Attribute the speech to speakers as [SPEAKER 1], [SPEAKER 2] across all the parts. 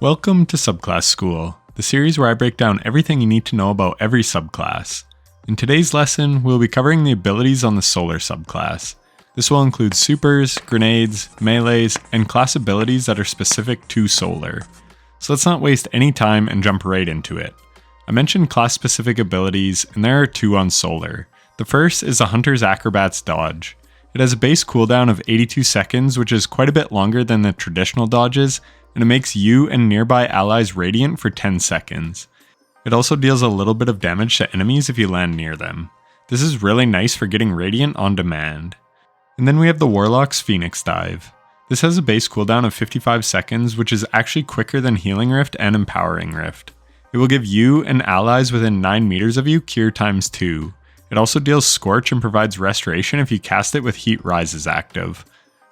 [SPEAKER 1] Welcome to Subclass School, the series where I break down everything you need to know about every subclass. In today's lesson, we'll be covering the abilities on the Solar subclass. This will include supers, grenades, melees, and class abilities that are specific to Solar. So let's not waste any time and jump right into it. I mentioned class-specific abilities, and there are two on Solar. The first is the Hunter's Acrobat's Dodge. It has a base cooldown of 82 seconds, which is quite a bit longer than the traditional dodges, and it makes you and nearby allies radiant for 10 seconds. It also deals a little bit of damage to enemies if you land near them. This is really nice for getting radiant on demand. And then we have the Warlock's Phoenix Dive. This has a base cooldown of 55 seconds, which is actually quicker than Healing Rift and Empowering Rift. It will give you and allies within 9 meters of you cure times 2. It also deals Scorch and provides restoration if you cast it with Heat Rises active.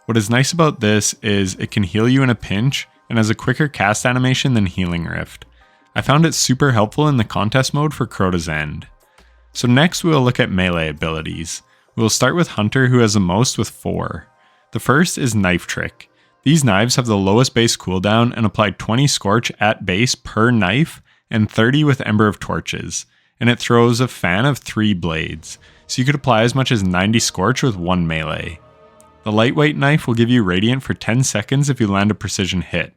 [SPEAKER 1] What is nice about this is it can heal you in a pinch, and has a quicker cast animation than Healing Rift. I found it super helpful in the contest mode for Crota's End. So next we will look at melee abilities. We will start with Hunter, who has the most with 4. The first is Knife Trick. These knives have the lowest base cooldown and apply 20 Scorch at base per knife and 30 with Ember of Torches, and it throws a fan of 3 blades, so you could apply as much as 90 Scorch with 1 melee. The Lightweight Knife will give you Radiant for 10 seconds if you land a precision hit.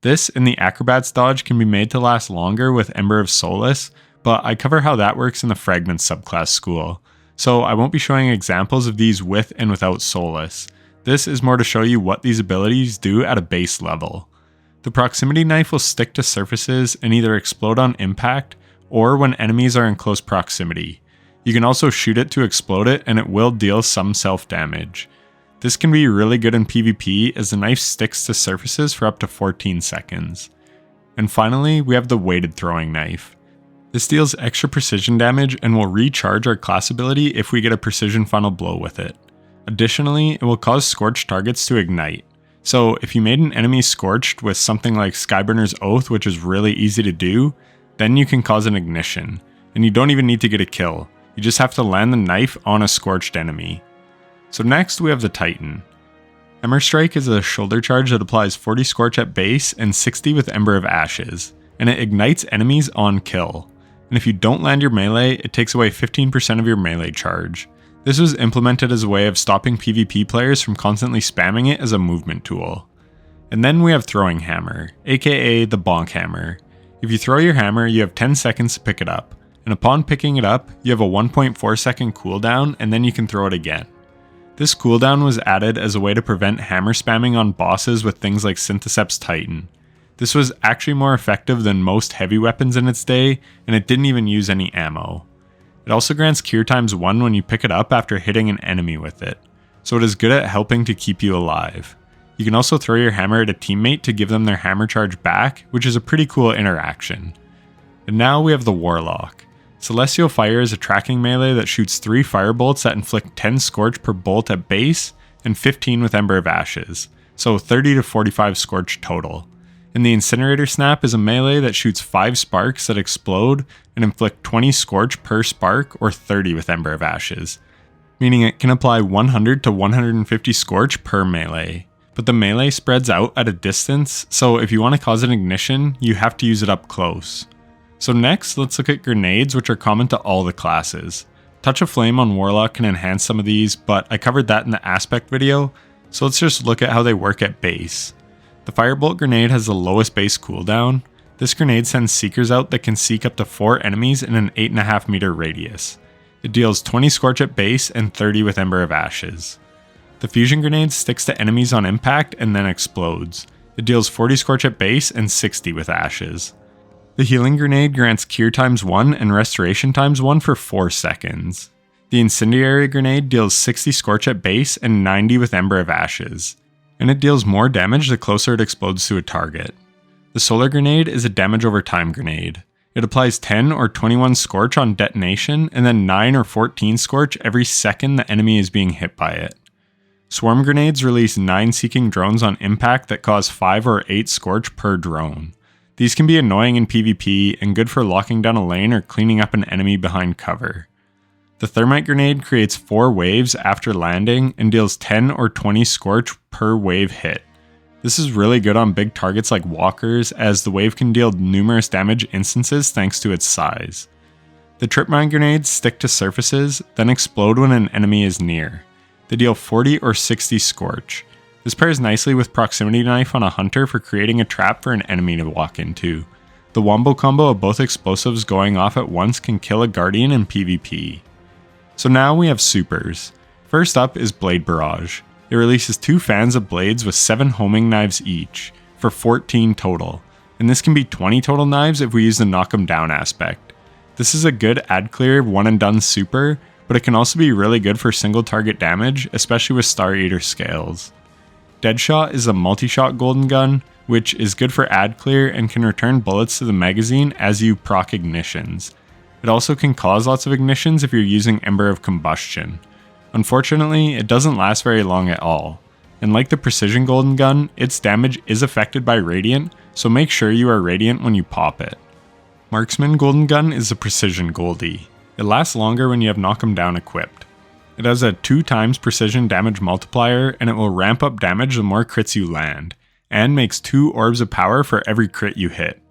[SPEAKER 1] This and the Acrobat's Dodge can be made to last longer with Ember of Solace, but I cover how that works in the Fragments subclass school, so I won't be showing examples of these with and without Solace. This is more to show you what these abilities do at a base level. The Proximity Knife will stick to surfaces and either explode on impact or when enemies are in close proximity. You can also shoot it to explode it, and it will deal some self-damage. This can be really good in PvP as the knife sticks to surfaces for up to 14 seconds. And finally, we have the Weighted Throwing Knife. This deals extra precision damage and will recharge our class ability if we get a precision final blow with it. Additionally, it will cause scorched targets to ignite. So if you made an enemy scorched with something like Skyburner's Oath, which is really easy to do, then you can cause an ignition. And you don't even need to get a kill. You just have to land the knife on a scorched enemy. So next we have the Titan. Ember Strike is a shoulder charge that applies 40 Scorch at base and 60 with Ember of Ashes, and it ignites enemies on kill. And if you don't land your melee, it takes away 15% of your melee charge. This was implemented as a way of stopping PvP players from constantly spamming it as a movement tool. And then we have Throwing Hammer, aka the Bonk Hammer. If you throw your hammer, you have 10 seconds to pick it up, and upon picking it up, you have a 1.4 second cooldown, and then you can throw it again. This cooldown was added as a way to prevent hammer spamming on bosses with things like Synthecept's Titan. This was actually more effective than most heavy weapons in its day, and it didn't even use any ammo. It also grants cure times 1 when you pick it up after hitting an enemy with it, so it is good at helping to keep you alive. You can also throw your hammer at a teammate to give them their hammer charge back, which is a pretty cool interaction. And now we have the Warlock. Celestial Fire is a tracking melee that shoots 3 firebolts that inflict 10 Scorch per bolt at base and 15 with Ember of Ashes, so 30 to 45 Scorch total. And the Incinerator Snap is a melee that shoots 5 sparks that explode and inflict 20 Scorch per spark or 30 with Ember of Ashes, meaning it can apply 100 to 150 Scorch per melee. But the melee spreads out at a distance, so if you want to cause an ignition, you have to use it up close. So next, let's look at grenades, which are common to all the classes. Touch of Flame on Warlock can enhance some of these, but I covered that in the Aspect video, so let's just look at how they work at base. The Firebolt grenade has the lowest base cooldown. This grenade sends Seekers out that can seek up to 4 enemies in an 8.5 meter radius. It deals 20 Scorch at base and 30 with Ember of Ashes. The Fusion grenade sticks to enemies on impact and then explodes. It deals 40 Scorch at base and 60 with Ashes. The Healing Grenade grants Cure times 1 and Restoration times 1 for 4 seconds. The Incendiary Grenade deals 60 Scorch at base and 90 with Ember of Ashes, and it deals more damage the closer it explodes to a target. The Solar Grenade is a damage over time grenade. It applies 10 or 21 Scorch on detonation and then 9 or 14 Scorch every second the enemy is being hit by it. Swarm Grenades release 9 Seeking Drones on impact that cause 5 or 8 Scorch per drone. These can be annoying in PvP and good for locking down a lane or cleaning up an enemy behind cover. The Thermite Grenade creates 4 waves after landing and deals 10 or 20 Scorch per wave hit. This is really good on big targets like walkers, as the wave can deal numerous damage instances thanks to its size. The trip mine grenades stick to surfaces, then explode when an enemy is near. They deal 40 or 60 scorch. This pairs nicely with proximity knife on a hunter for creating a trap for an enemy to walk into. The wombo combo of both explosives going off at once can kill a guardian in PvP. So now we have supers. First up is Blade Barrage. It releases 2 fans of blades with 7 homing knives each, for 14 total, and this can be 20 total knives if we use the knock 'em down aspect. This is a good ad clear one and done super, but it can also be really good for single target damage, especially with Star Eater scales. Deadshot is a multi-shot golden gun, which is good for ad clear and can return bullets to the magazine as you proc ignitions. It also can cause lots of ignitions if you're using Ember of Combustion. Unfortunately, it doesn't last very long at all, and like the Precision Golden Gun, its damage is affected by Radiant, so make sure you are Radiant when you pop it. Marksman Golden Gun is a Precision Goldie. It lasts longer when you have Knock 'em Down equipped. It has a 2x precision damage multiplier, and it will ramp up damage the more crits you land, and makes 2 orbs of power for every crit you hit.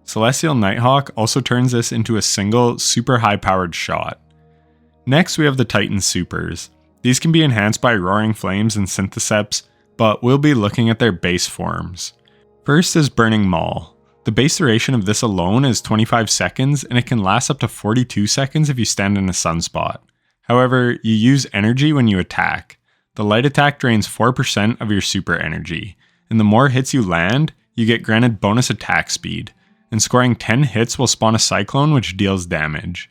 [SPEAKER 1] Celestial Nighthawk also turns this into a single, super high powered shot. Next we have the Titan Supers. These can be enhanced by Roaring Flames and Syntheseps, but we'll be looking at their base forms. First is Burning Maul. The base duration of this alone is 25 seconds, and it can last up to 42 seconds if you stand in a sunspot. However, you use energy when you attack. The light attack drains 4% of your super energy, and the more hits you land, you get granted bonus attack speed, and scoring 10 hits will spawn a Cyclone which deals damage.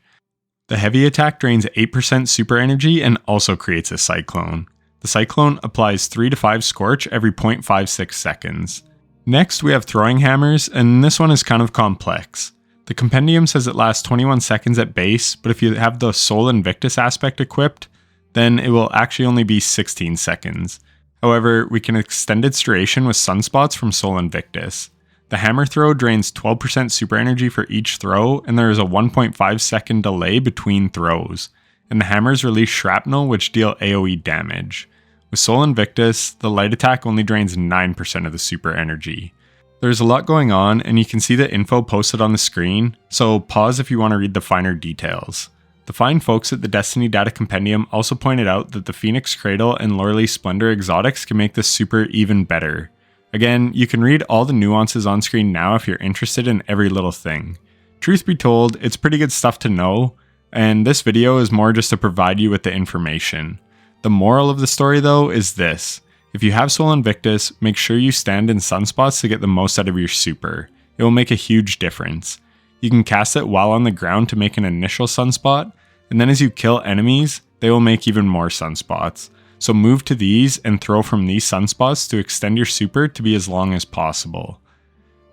[SPEAKER 1] The heavy attack drains 8% super energy and also creates a Cyclone. The Cyclone applies 3 to 5 Scorch every 0.56 seconds. Next we have Throwing Hammers, and this one is kind of complex. The compendium says it lasts 21 seconds at base, but if you have the Soul Invictus aspect equipped, then it will actually only be 16 seconds. However, we can extend its duration with Sunspots from Soul Invictus. The hammer throw drains 12% super energy for each throw, and there is a 1.5 second delay between throws, and the hammers release shrapnel which deal AoE damage. With Soul Invictus, the light attack only drains 9% of the super energy. There's a lot going on, and you can see the info posted on the screen, so pause if you want to read the finer details. The fine folks at the Destiny Data Compendium also pointed out that the Phoenix Cradle and Lorelei Splendor exotics can make this super even better. Again, you can read all the nuances on screen now if you're interested in every little thing. Truth be told, it's pretty good stuff to know, and this video is more just to provide you with the information. The moral of the story though is this: if you have Soul Invictus, make sure you stand in sunspots to get the most out of your super. It will make a huge difference. You can cast it while on the ground to make an initial sunspot, and then as you kill enemies, they will make even more sunspots. So move to these and throw from these sunspots to extend your super to be as long as possible.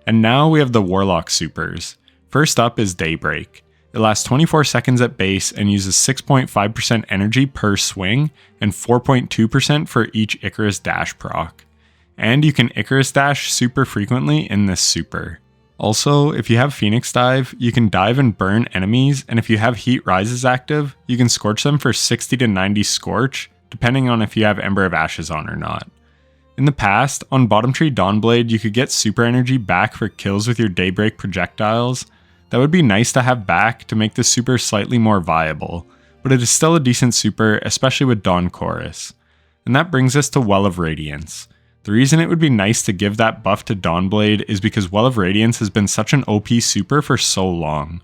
[SPEAKER 1] And now we have the Warlock supers. First up is Daybreak. It lasts 24 seconds at base and uses 6.5% energy per swing and 4.2% for each Icarus Dash proc. And you can Icarus Dash super frequently in this super. Also, if you have Phoenix Dive, you can dive and burn enemies, and if you have Heat Rises active, you can scorch them for 60 to 90 scorch, depending on if you have Ember of Ashes on or not. In the past, on Bottom Tree Dawnblade, you could get super energy back for kills with your Daybreak projectiles. That would be nice to have back to make the super slightly more viable, but it is still a decent super, especially with Dawn Chorus. And that brings us to Well of Radiance. The reason it would be nice to give that buff to Dawnblade is because Well of Radiance has been such an OP super for so long.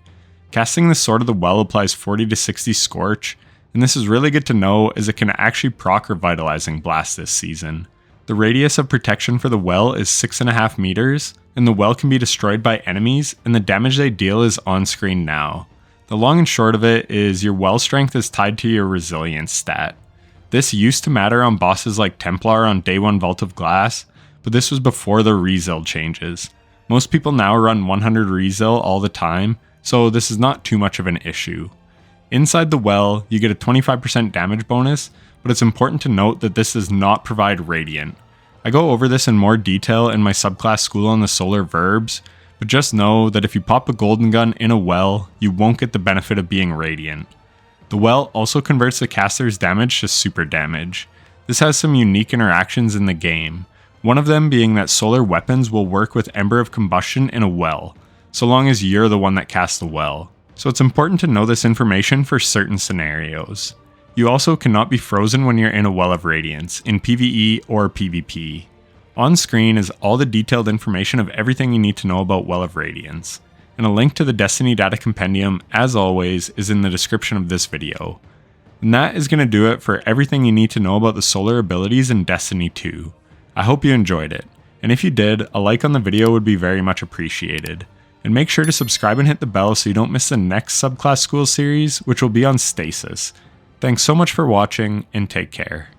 [SPEAKER 1] Casting the Sword of the Well applies 40 to 60 Scorch, and this is really good to know as it can actually proc Revitalizing Blast this season. The radius of protection for the well is 6.5 meters, and the well can be destroyed by enemies, and the damage they deal is on screen now. The long and short of it is your well strength is tied to your resilience stat. This used to matter on bosses like Templar on Day 1 Vault of Glass, but this was before the Rezil changes. Most people now run 100 Rezil all the time, so this is not too much of an issue. Inside the well, you get a 25% damage bonus, but it's important to note that this does not provide Radiant. I go over this in more detail in my subclass School on the Solar Verbs, but just know that if you pop a golden gun in a well, you won't get the benefit of being Radiant. The well also converts the caster's damage to super damage. This has some unique interactions in the game. One of them being that solar weapons will work with Ember of Combustion in a well, so long as you're the one that casts the well. So it's important to know this information for certain scenarios. You also cannot be frozen when you're in a Well of Radiance, in PvE or PvP. On screen is all the detailed information of everything you need to know about Well of Radiance, and a link to the Destiny Data Compendium, as always, is in the description of this video. And that is going to do it for everything you need to know about the solar abilities in Destiny 2. I hope you enjoyed it, and if you did, a like on the video would be very much appreciated. And make sure to subscribe and hit the bell so you don't miss the next Subclass School series, which will be on Stasis. Thanks so much for watching, and take care.